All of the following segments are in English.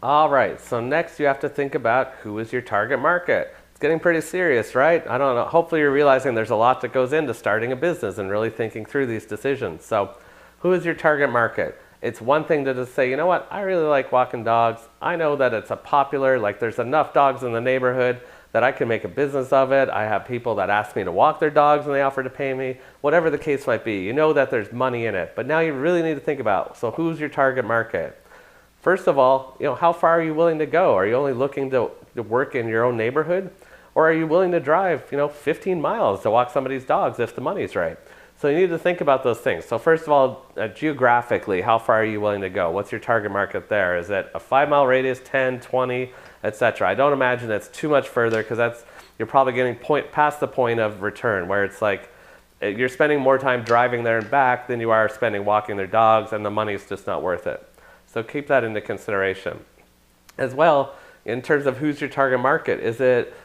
All right, so next you have to think about who is your target market. It's getting pretty serious, right? I don't know. Hopefully you're realizing there's a lot that goes into starting a business and really thinking through these decisions. So, who is your target market? It's one thing to just say, you know what, I really like walking dogs. I know that it's a popular, like there's enough dogs in the neighborhood that I can make a business of it. I have people that ask me to walk their dogs and they offer to pay me, whatever the case might be. You know that there's money in it, but now you really need to think about, so who's your target market? First of all, how far are you willing to go? Are you only looking to work in your own neighborhood? Or are you willing to drive, 15 miles to walk somebody's dogs if the money's right? So you need to think about those things. So first of all, geographically, how far are you willing to go? What's your target market there? Is it a 5-mile radius, 10, 20, etc.? I don't imagine it's too much further because you're probably getting past the point of return where it's like you're spending more time driving there and back than you are spending walking their dogs, and the money's just not worth it. So keep that into consideration. As well, in terms of who's your target market, is it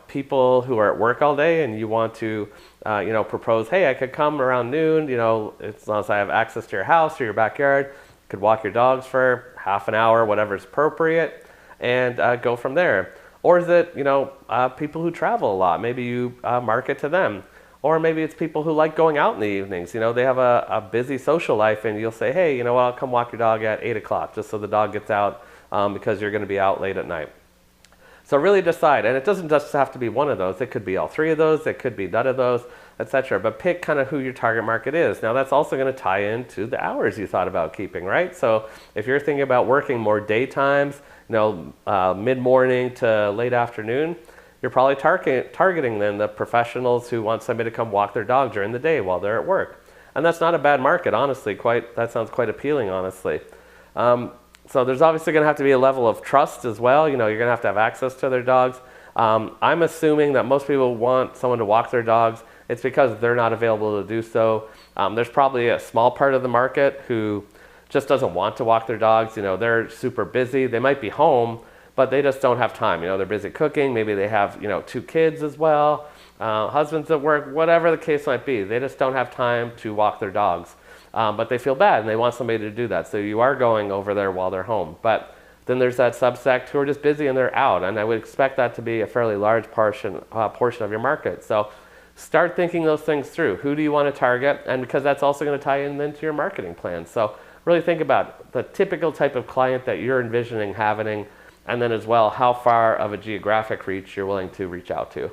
people who are at work all day and you want to propose, hey, I could come around noon, as long as I have access to your house or your backyard, could walk your dogs for half an hour, whatever's appropriate, and go from there. Or is it people who travel a lot? Maybe you market to them. Or maybe it's people who like going out in the evenings. They have a busy social life, and you'll say, hey, I'll come walk your dog at 8 o'clock, just so the dog gets out because you're going to be out late at night. So really decide, and it doesn't just have to be one of those. It could be all three of those. It could be none of those, etc. But pick kind of who your target market is. Now that's also going to tie into the hours you thought about keeping, right? So if you're thinking about working more daytimes, mid-morning to late afternoon, you're probably targeting then the professionals who want somebody to come walk their dog during the day while they're at work. And that's not a bad market, honestly. That sounds quite appealing, honestly. So there's obviously going to have to be a level of trust as well. You're going to have access to their dogs. I'm assuming that most people want someone to walk their dogs. It's because they're not available to do so. There's probably a small part of the market who just doesn't want to walk their dogs. They're super busy. They might be home, but they just don't have time. They're busy cooking. Maybe they have, 2 kids as well, husbands at work, whatever the case might be. They just don't have time to walk their dogs. But they feel bad and they want somebody to do that. So you are going over there while they're home. But then there's that subsect who are just busy and they're out. And I would expect that to be a fairly large portion of your market. So start thinking those things through. Who do you want to target? And because that's also going to tie in into your marketing plan. So really think about the typical type of client that you're envisioning having, and then as well how far of a geographic reach you're willing to reach out to.